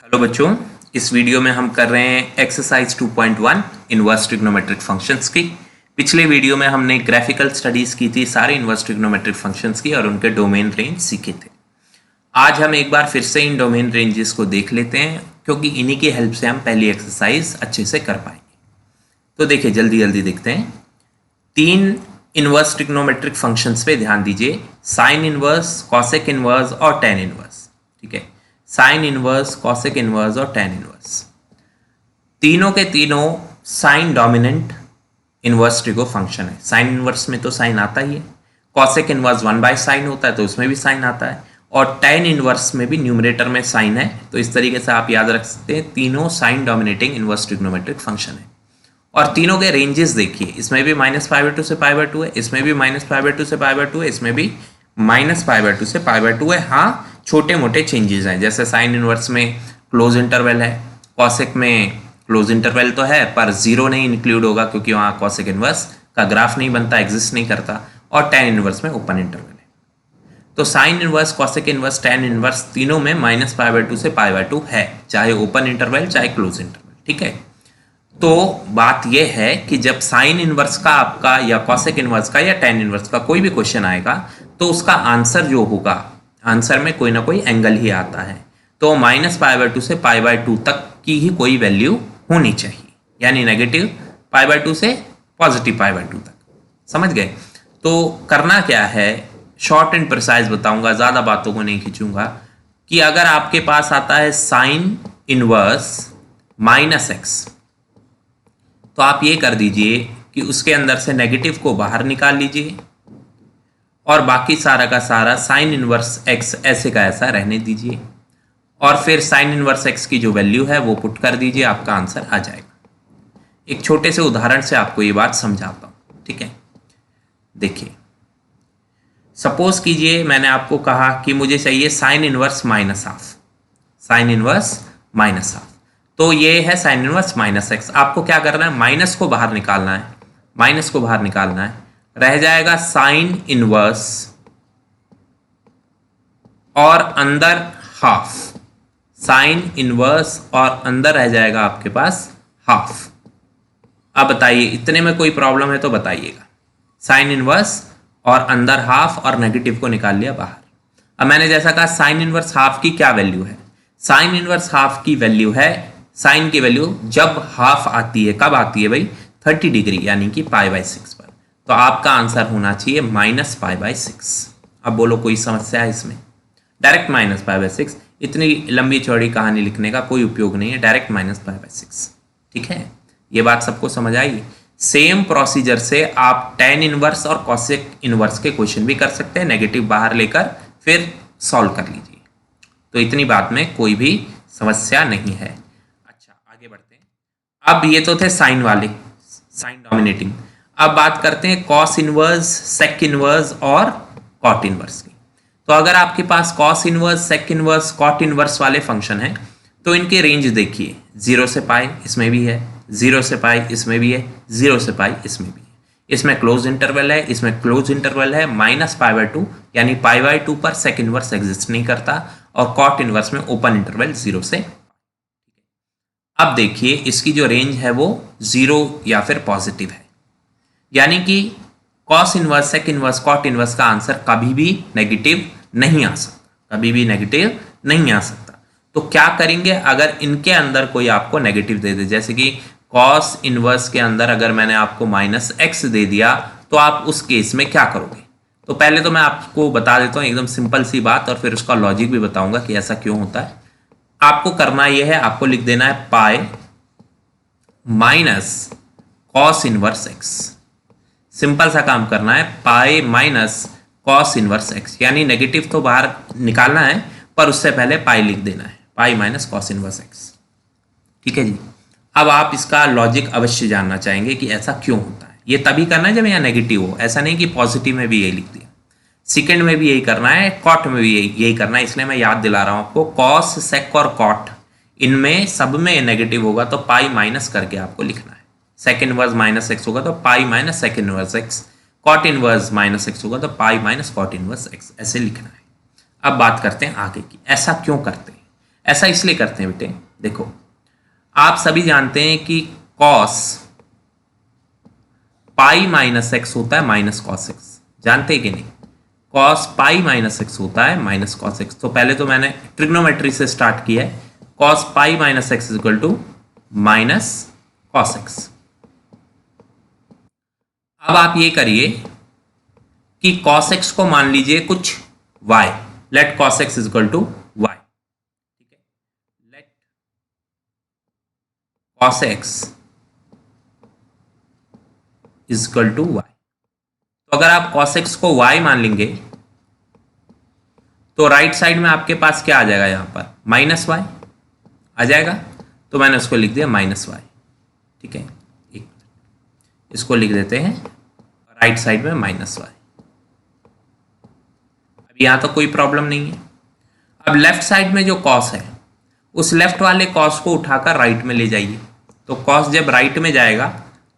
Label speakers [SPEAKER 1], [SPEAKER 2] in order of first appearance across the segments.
[SPEAKER 1] Hello बच्चों, इस video में हम कर रहे हैं एक्सरसाइज 2.1 इनवर्स ट्रिग्नोमेट्रिक फंक्शंस की। पिछले वीडियो में हमने ग्राफिकल स्टडीज की थी सारे इनवर्स ट्रिग्नोमेट्रिक फंक्शंस की और उनके डोमेन रेंज सीखे थे। आज हम एक बार फिर से इन डोमेन रेंजेस को देख लेते हैं क्योंकि इन्हीं की हेल्प से हम पहली एक्सरसाइज अच्छे से कर पाएंगे। तो देखिए, जल्दी जल्दी देखते हैं। तीन इनवर्स ट्रिग्नोमेट्रिक फंक्शंस पे ध्यान दीजिए, साइन इनवर्स, कॉसेक इनवर्स और टेन इनवर्स। ठीक है, साइन इनवर्स, कॉसेक इनवर्स और टेन इनवर्स, तीनों के तीनों sine dominant inverse trigo function है। साइन इनवर्स में तो साइन आता ही है, कॉसेक इनवर्स 1/sin होता है तो उसमें भी साइन आता है, और टेन इनवर्स में भी न्यूमरेटर में साइन है। तो इस तरीके से आप याद रख सकते हैं, तीनों sine dominating inverse trigonometric function है। और तीनों के रेंजेस देखिए, इसमें भी -π/2 से π/2 है, इसमें भी -π/2 से π/2 है, इसमें भी -π/2 से π/2 है। हाँ, छोटे मोटे चेंजेस हैं, जैसे साइन इनवर्स में क्लोज इंटरवल है, कॉसेक में क्लोज इंटरवल तो है पर जीरो नहीं इंक्लूड होगा क्योंकि वहाँ कॉसेक इनवर्स का ग्राफ नहीं बनता, एग्जिस्ट नहीं करता, और टेन इनवर्स में ओपन इंटरवल है। तो sign inverse, cosec inverse, ten inverse तीनों में -π/2 से π/2 है, चाहे ओपन इंटरवल चाहे क्लोज इंटरवल। ठीक है, तो बात यह है कि जब साइन इनवर्स का आपका या कॉसेक इनवर्स का या टेन इनवर्स का कोई भी क्वेश्चन आएगा तो उसका आंसर जो होगा, आंसर में कोई ना कोई एंगल ही आता है। तो -π/2 से π/2 तक की ही कोई वैल्यू होनी चाहिए, यानी नेगेटिव π/2 से पॉजिटिव π/2 तक। समझ गए? तो करना क्या है, शॉर्ट एंड प्रिसाइज बताऊंगा, ज़्यादा बातों को नहीं खींचूंगा, कि अगर आपके पास आता है साइन इनवर्स -x, तो आप ये कर दीजिए कि उसके अंदर से नेगेटिव को बाहर निकाल लीजिए और बाकी सारा का सारा साइन इनवर्स x ऐसे का ऐसा रहने दीजिए, और फिर साइन इनवर्स x की जो वैल्यू है वो पुट कर दीजिए, आपका आंसर आ जाएगा। एक छोटे से उदाहरण से आपको ये बात समझाता हूँ। ठीक है, देखिए, सपोज कीजिए मैंने आपको कहा कि मुझे चाहिए साइन इनवर्स -½ साइन इनवर्स -½ तो ये है साइन इनवर्स -x। आपको क्या करना है, माइनस को बाहर निकालना है, माइनस को बाहर निकालना है, रह जाएगा साइन इनवर्स और अंदर हाफ, साइन इनवर्स और अंदर रह जाएगा आपके पास हाफ। अब बताइए, इतने में कोई प्रॉब्लम है तो बताइएगा। साइन इनवर्स और अंदर हाफ और नेगेटिव को निकाल लिया बाहर। अब मैंने जैसा कहा, साइन इनवर्स हाफ की क्या वैल्यू है, साइन इनवर्स हाफ की वैल्यू है, साइन की वैल्यू जब हाफ आती है, कब आती है भाई, 30 डिग्री यानी कि π/6 पर। तो आपका आंसर होना चाहिए -π/6। अब बोलो, कोई समस्या है इसमें? डायरेक्ट -π/6, इतनी लंबी चौड़ी कहानी लिखने का कोई उपयोग नहीं है, डायरेक्ट -π/6। ठीक है, ये बात सबको समझ आई? सेम प्रोसीजर से आप टेन इनवर्स और कॉसेक इनवर्स के क्वेश्चन भी कर सकते हैं, नेगेटिव बाहर लेकर फिर सॉल्व कर लीजिए। तो इतनी बात में कोई भी समस्या नहीं है। अच्छा, आगे बढ़ते हैं। अब ये तो थे साइन वाले, साइन डोमिनेटिंग। अब बात करते हैं कॉस इनवर्स, सेक इनवर्स और कॉट इनवर्स की। तो अगर आपके पास cos inverse, sec inverse, cot inverse वाले फंक्शन हैं तो इनके रेंज देखिए, 0 से π इसमें भी है, 0 से π इसमें भी है, 0 से π इसमें भी है। इसमें क्लोज इंटरवल है, इसमें क्लोज इंटरवल है, -π/2 यानी π/2 पर सेक इनवर्स एग्जिस्ट नहीं करता, और कॉट इनवर्स में ओपन इंटरवल 0 से। अब देखिए, इसकी जो रेंज है वो 0 या फिर पॉजिटिव है, यानी कि cos inverse, sec inverse, cot inverse का आंसर कभी भी नेगेटिव नहीं आ सकता, कभी भी नेगेटिव नहीं आ सकता। तो क्या करेंगे, अगर इनके अंदर कोई आपको नेगेटिव दे दे, जैसे कि कॉस इनवर्स के अंदर अगर मैंने आपको -x दे दिया, तो आप उस केस में क्या करोगे? तो पहले तो मैं आपको बता देता हूँ एकदम सिंपल सी बात, और फिर उसका लॉजिक भी बताऊंगा कि ऐसा क्यों होता है। आपको करना यह है, आपको लिख देना है pi minus cos inverse x। Simple सा काम करना है, pi minus cos inverse x, यानी नेगेटिव तो बाहर निकालना है पर उससे पहले पाई लिख देना है, pi minus cos inverse x। ठीक है जी। अब आप इसका लॉजिक अवश्य जानना चाहेंगे कि ऐसा क्यों होता है। ये तभी करना है जब यहाँ नेगेटिव हो, ऐसा नहीं कि पॉजिटिव में भी यही लिख दिया, सेकेंड में भी यही करना है, कॉट में भी यही करना है। इसलिए मैं याद दिला रहा हूँ आपको, कॉस, सेक और कॉट इनमें सब में नेगेटिव होगा तो पाई माइनस करके आपको लिखना है। सेक इनवर्स -x होगा तो pi minus sec inverse x, cot inverse -x होगा तो pi minus cot inverse x, ऐसे लिखना है। अब बात करते हैं आगे की, ऐसा क्यों करते हैं। ऐसा इसलिए करते हैं बेटे, देखो आप सभी जानते हैं कि कॉस पाई माइनस एक्स होता है माइनस कॉस एक्स, जानते हैं कि नहीं? कॉस पाई माइनस एक्स होता है माइनस कॉस एक्स। तो पहले तो मैंने ट्रिग्नोमेट्री से स्टार्ट किया है, cos pi minus x equal to minus cos x. अब आप ये करिए कि cos x को मान लीजिए कुछ y, let cos x is equal to y, ठीक है, let cos x is equal to y। तो अगर आप cos x को y मान लेंगे तो राइट साइड में आपके पास क्या आ जाएगा, यहां पर माइनस y आ जाएगा। तो मैंने उसको लिख दिया माइनस y, ठीक है, इसको लिख देते हैं राइट साइड में माइनस y। अब यहां तो कोई प्रॉब्लम नहीं है। अब लेफ्ट साइड में जो कॉस है उस लेफ्ट वाले कॉस को उठाकर राइट में ले जाइए। तो कॉस जब राइट में जाएगा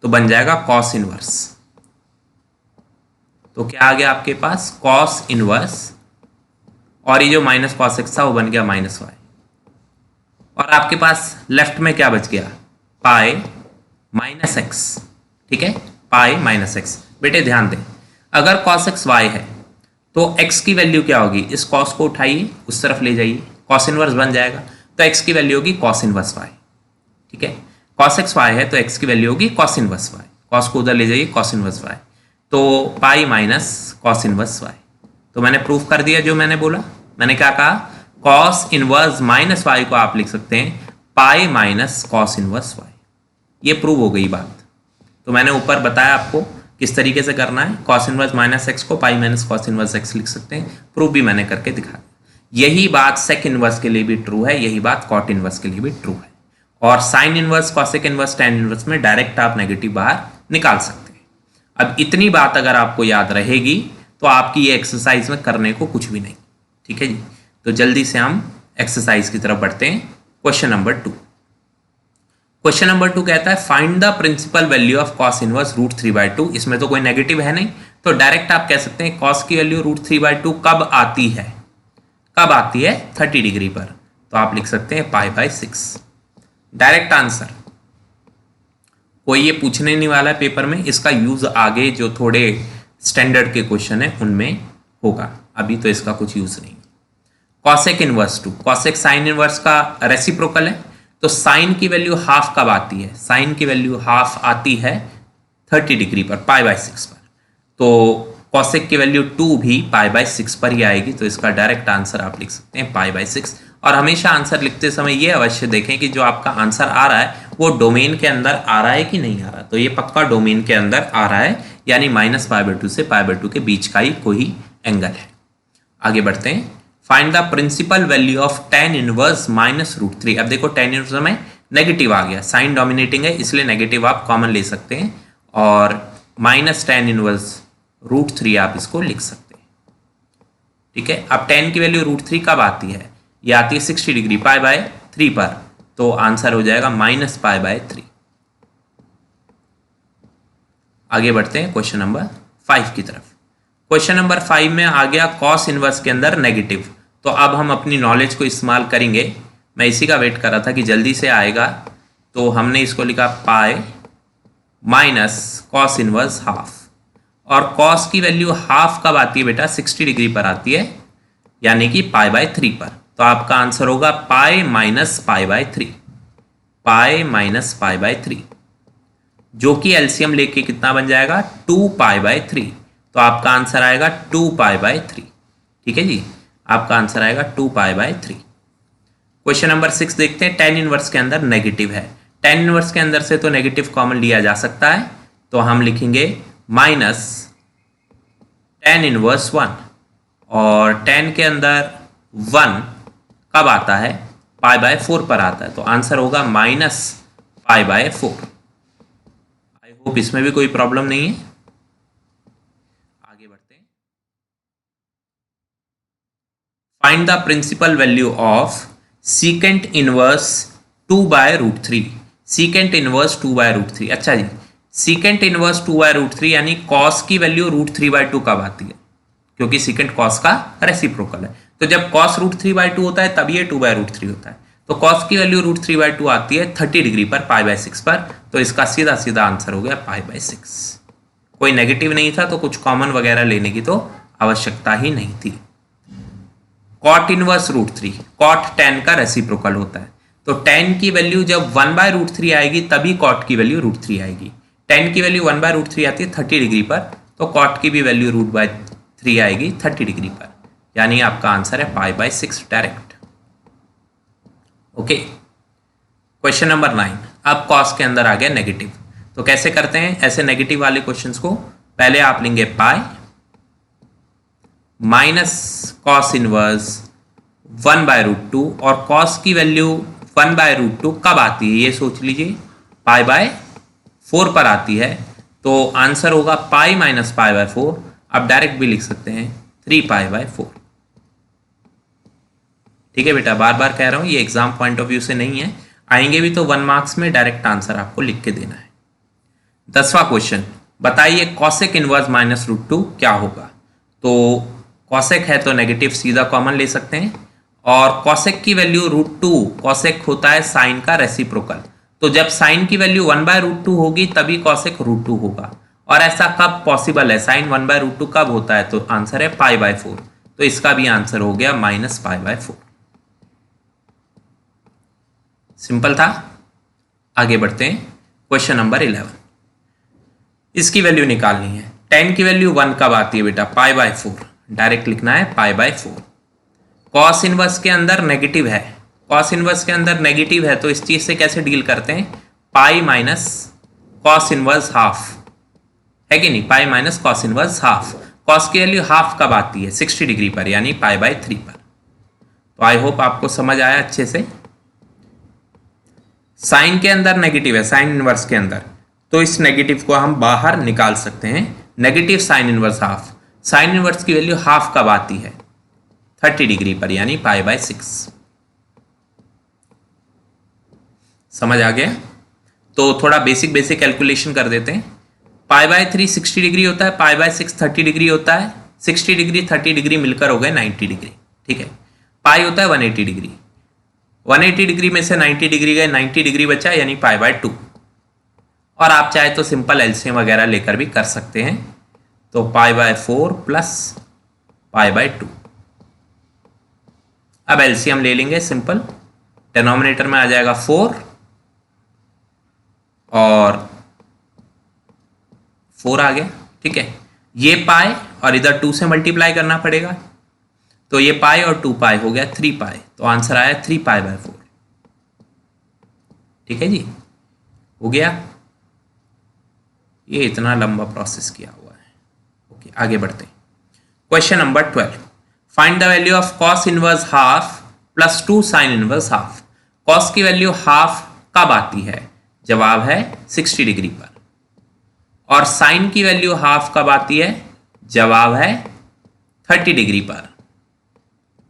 [SPEAKER 1] तो बन जाएगा कॉस इनवर्स। तो क्या आ गया आपके पास, कॉस इनवर्स, और ये जो माइनस कॉस एक्स था वो बन गया माइनस वाई। और आपके पास लेफ्ट में क्या बच गया, पाई माइनस एक्स, ठीक है, पाई माइनस एक्स। बेटे ध्यान दें, अगर कॉस एक्स वाई है तो x की वैल्यू क्या होगी, इस कॉस को उठाइए उस तरफ ले जाइए, कॉस इनवर्स बन जाएगा। तो x की वैल्यू होगी कॉस इनवर्स y, ठीक है, कॉस एक्स वाई है तो x की वैल्यू होगी कॉस इनवर्स y, कॉस को उधर ले जाइए कॉस इनवर्स y, तो pi minus cos inverse y। तो मैंने प्रूफ कर दिया जो मैंने बोला। मैंने क्या कहा, कॉस इनवर्स माइनस वाई को आप लिख सकते हैं pi minus cos inverse y। ये प्रूव हो गई बात। तो मैंने ऊपर बताया आपको किस तरीके से करना है, कॉस इनवर्स माइनस एक्स को pi minus cos inverse x लिख सकते हैं, प्रूफ भी मैंने करके दिखा। यही बात सेक इनवर्स के लिए भी ट्रू है, यही बात कॉट इनवर्स के लिए भी ट्रू है। और sign inverse, cosec inverse, tan inverse में डायरेक्ट आप नेगेटिव बाहर निकाल सकते हैं। अब इतनी बात अगर आपको याद रहेगी तो आपकी ये एक्सरसाइज में करने को कुछ भी नहीं, ठीक है जी। तो जल्दी से हम एक्सरसाइज की तरफ बढ़ते हैं। Question number 2। क्वेश्चन नंबर 2 कहता है find the principal value of cos inverse root 3/2। इसमें तो कोई नेगेटिव है नहीं, तो डायरेक्ट आप कह सकते हैं कॉस की वैल्यू रूट 3/2 कब आती है, कब आती है 30 डिग्री पर। तो आप लिख सकते हैं π/6, डायरेक्ट आंसर। कोई ये पूछने नहीं वाला है पेपर में, इसका यूज आगे जो थोड़े स्टैंडर्ड के क्वेश्चन है उनमें होगा, अभी तो इसका कुछ यूज नहीं। Cosec inverse 2, cosec sine inverse का रेसिप्रोकल है, तो साइन की वैल्यू हाफ कब आती है, साइन की वैल्यू हाफ आती है 30 डिग्री पर, π/6 पर। तो कॉसेक की वैल्यू 2 भी π/6 पर ही आएगी। तो इसका डायरेक्ट आंसर आप लिख सकते हैं π/6। और हमेशा आंसर लिखते समय ये अवश्य देखें कि जो आपका आंसर आ रहा है वो डोमेन के अंदर आ रहा है कि नहीं आ रहा। तो ये पक्का डोमेन के अंदर आ रहा है, यानी -π/2 से π/2 के बीच का ही कोई एंगल है। आगे बढ़ते हैं। Find the principal value of tan inverse -√3। अब देखो tan इनवर्स में नेगेटिव आ गया, साइन डोमिनेटिंग है इसलिए नेगेटिव आप कॉमन ले सकते हैं, और -tan इनवर्स √3 आप इसको लिख सकते हैं, ठीक है। अब tan की वैल्यू √3 कब आती है, ये आती है 60 डिग्री π/3 पर। तो आंसर हो जाएगा -π/3। आगे बढ़ते हैं क्वेश्चन नंबर 5 की तरफ। क्वेश्चन नंबर 5 में आ गया कॉस इनवर्स के अंदर नेगेटिव। तो अब हम अपनी नॉलेज को इस्तेमाल करेंगे। मैं इसी का वेट कर रहा था कि जल्दी से आएगा, तो हमने इसको लिखा pi minus cos inverse half. और कॉस की वैल्यू हाफ कब आती है बेटा, 60 डिग्री पर आती है, यानी कि π/3 पर। तो आपका आंसर होगा पाई माइनस π/3, पाई माइनस π/3, जो कि एलसीएम लेके कितना बन जाएगा 2π/3। तो आपका आंसर आएगा 2π/3, ठीक है जी, आपका आंसर आएगा 2π/3। क्वेश्चन नंबर 6 देखते हैं। tan इनवर्स के अंदर नेगेटिव है, tan इनवर्स के अंदर से तो नेगेटिव कॉमन लिया जा सकता है, तो हम लिखेंगे माइनस tan इनवर्स 1, और tan के अंदर 1 कब आता है, π/4 पर आता है। तो आंसर होगा -π/4। आई होप इसमें भी कोई प्रॉब्लम नहीं है। आगे बढ़ते हैं। Find the principal value of secant inverse 2/√3। Secant inverse 2/√3, अच्छा जी, सीकेंट इनवर्स 2/√3 यानी कॉस की वैल्यू √3/2 कब आती है, क्योंकि सीकेंट कॉस का रेसिप्रोकल है। तो जब कॉस √3/2 होता है तब ये 2/√3 होता है। तो कॉस की वैल्यू √3/2 आती है 30 डिग्री पर π/6 पर, तो इसका सीधा सीधा आंसर हो गया π/6। कोई नेगेटिव नहीं था तो कुछ कॉमन वगैरह लेने की तो आवश्यकता ही नहीं थी। कॉट इनवर्स √3, कॉट tan का रेसिप्रोकल होता है, तो tan की वैल्यू जब 1/√3 आएगी तभी कॉट की वैल्यू √3 आएगी। tan की वैल्यू 1/√3 आती है 30 डिग्री पर, तो कॉट की भी वैल्यू √3 आएगी 30 डिग्री पर, यानी आपका आंसर है π/6 डायरेक्ट। Okay, question number 9। अब कॉस के अंदर आ गया नेगेटिव, तो कैसे करते हैं ऐसे नेगेटिव वाले क्वेश्चंस को? पहले आप लेंगे पाई माइनस कॉस इनवर्स 1/√2, और कॉस की वैल्यू 1/√2 कब आती है ये सोच लीजिए, π/4 पर आती है, तो आंसर होगा पाई माइनस π/4। आप डायरेक्ट भी लिख सकते हैं 3π/4। ठीक है बेटा, बार बार कह रहा हूं ये एग्जाम पॉइंट ऑफ व्यू से नहीं है, आएंगे भी तो 1 मार्क्स में डायरेक्ट आंसर आपको लिख के देना है। 10वां क्वेश्चन, बताइए कॉसेक इनवर्स -√2 क्या होगा? तो कॉसेक है तो नेगेटिव सीधा कॉमन ले सकते हैं, और कॉसेक की वैल्यू √2, कॉसेक होता है साइन का रेसिप्रोकल, तो जब साइन की वैल्यू 1/√2 होगी तभी कॉसेक √2 होगा। और ऐसा कब पॉसिबल है, साइन 1/√2 कब होता है? तो आंसर है π/4, तो इसका भी आंसर हो गया -π/4। सिंपल था। आगे बढ़ते हैं, क्वेश्चन नंबर 11। इसकी वैल्यू निकालनी है। tan की वैल्यू 1 कब आती है बेटा? π/4, डायरेक्ट लिखना है π/4। कॉस इनवर्स के अंदर नेगेटिव है, कॉस इनवर्स के अंदर नेगेटिव है, तो इस चीज से कैसे डील करते हैं? Pi minus cos inverse half, है कि नहीं? Pi minus cos inverse half. Cos की वैल्यू हाफ कब आती है? 60 डिग्री पर, यानी π/3 पर। तो आई होप आपको समझ आया अच्छे से। साइन के अंदर नेगेटिव है, साइन इनवर्स के अंदर, तो इस नेगेटिव को हम बाहर निकाल सकते हैं। Negative sine inverse half, sine inverse की वैल्यू हाफ कब आती है? 30 डिग्री पर, यानी π/6। समझ आ गया? तो थोड़ा बेसिक कैलकुलेशन कर देते हैं। π/3 60 डिग्री होता है, π/6 30 डिग्री होता है, 60 डिग्री 30 डिग्री मिलकर हो गए 90 डिग्री। ठीक है, पाई होता है 180 डिग्री, 180 डिग्री में से 90 डिग्री गए, 90 डिग्री बचा, यानी π/2। और आप चाहे तो सिंपल एलसीएम वगैरह लेकर भी कर सकते हैं, तो π/4 प्लस π/2। अब एलसीएम ले लेंगे सिंपल, डिनोमिनेटर में आ जाएगा 4 और 4 आ गया। ठीक है, ये पाई और इधर 2 से मल्टीप्लाई करना पड़ेगा, तो ये पाई और 2 पाई हो गया 3 पाई, तो आंसर आया 3π/4। ठीक है जी, हो गया। ये इतना लंबा प्रोसेस किया हुआ है। ओके, आगे बढ़ते हैं। Question number 12, find the value of cos inverse half plus 2 sine inverse half. Cos की वैल्यू हाफ कब आती है? जवाब है 60 डिग्री पर। और साइन की वैल्यू हाफ कब आती है? जवाब है 30 डिग्री पर।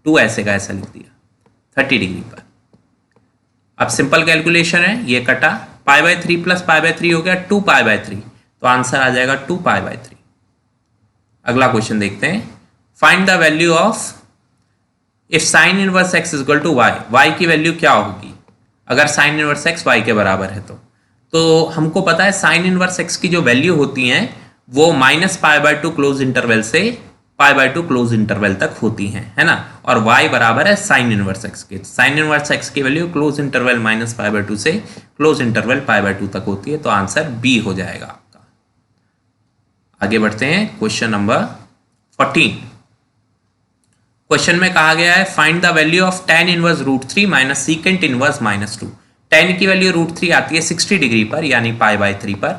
[SPEAKER 1] 2 ऐसे का ऐसा लिख दिया, 30 डिग्री पर। अब सिंपल कैलकुलेशन है, ये कटा, π/3 प्लस π/3 हो गया 2π/3, तो आंसर आ जाएगा 2π/3। अगला क्वेश्चन देखते हैं, find the value of if sine inverse x equal to y. Y की वैल्यू क्या होगी अगर साइन इनवर्स x y के बराबर है? तो हमको पता है साइन इनवर्स x की जो वैल्यू होती हैं वो -π/2 क्लोज इंटरवल से π/2 क्लोज इंटरवल तक होती हैं, है ना। और y बराबर है साइन इनवर्स x के। साइन इनवर्स x की वैल्यू क्लोज इंटरवल -π/2 से क्लोज इंटरवल π/2 तक होती है, तो आंसर बी हो जाएगा आपका। आगे बढ़ते हैं, क्वेश्चन नंबर 14। क्वेश्चन में कहा गया है find the value of tan inverse √3 minus secant inverse -2। tan की वैल्यू √3 आती है 60 डिग्री पर, यानी π/3 पर,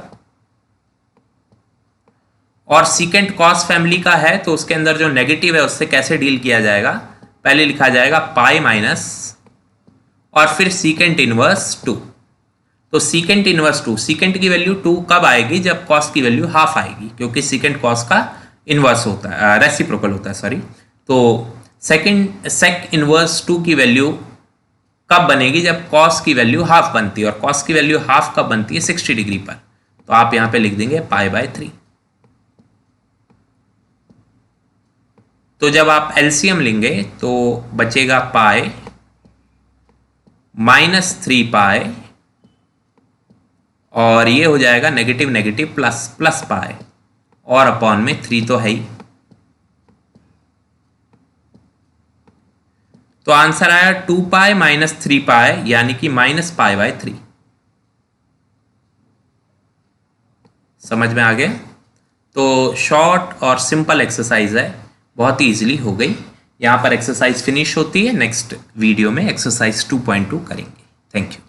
[SPEAKER 1] और सीकेंट कॉस फैमिली का है तो उसके अंदर जो नेगेटिव है उससे कैसे डील किया जाएगा? पहले लिखा जाएगा पाई माइनस और फिर सीकेंट इनवर्स 2। तो सीकेंट इनवर्स 2, सीकेंट की वैल्यू 2 कब आएगी? जब कॉस की वैल्यू हाफ आएगी, क्योंकि सीकेंट कॉस का इनवर्स होता है, रेसिप्रोकल होता है, सॉरी। तो सेक इनवर्स 2 की वैल्यू कब बनेगी? जब कॉस की वैल्यू हाफ बनती है, और कॉस की वैल्यू हाफ कब बनती है? 60 डिग्री पर। तो आप यहां पे लिख देंगे π/3। तो जब आप एलसीएम लेंगे तो बचेगा पाई -3 पाई और ये हो जाएगा negative negative plus plus pi और अपॉन में 3 तो है ही। तो आंसर आया 2 पाई -3 पाई यानी कि -पाई/3। समझ में आ गया? तो शॉर्ट और सिंपल एक्सरसाइज है, बहुत ही इजीली हो गई। यहाँ पर एक्सरसाइज फिनिश होती है। नेक्स्ट वीडियो में एक्सरसाइज 2.2 करेंगे। Thank you.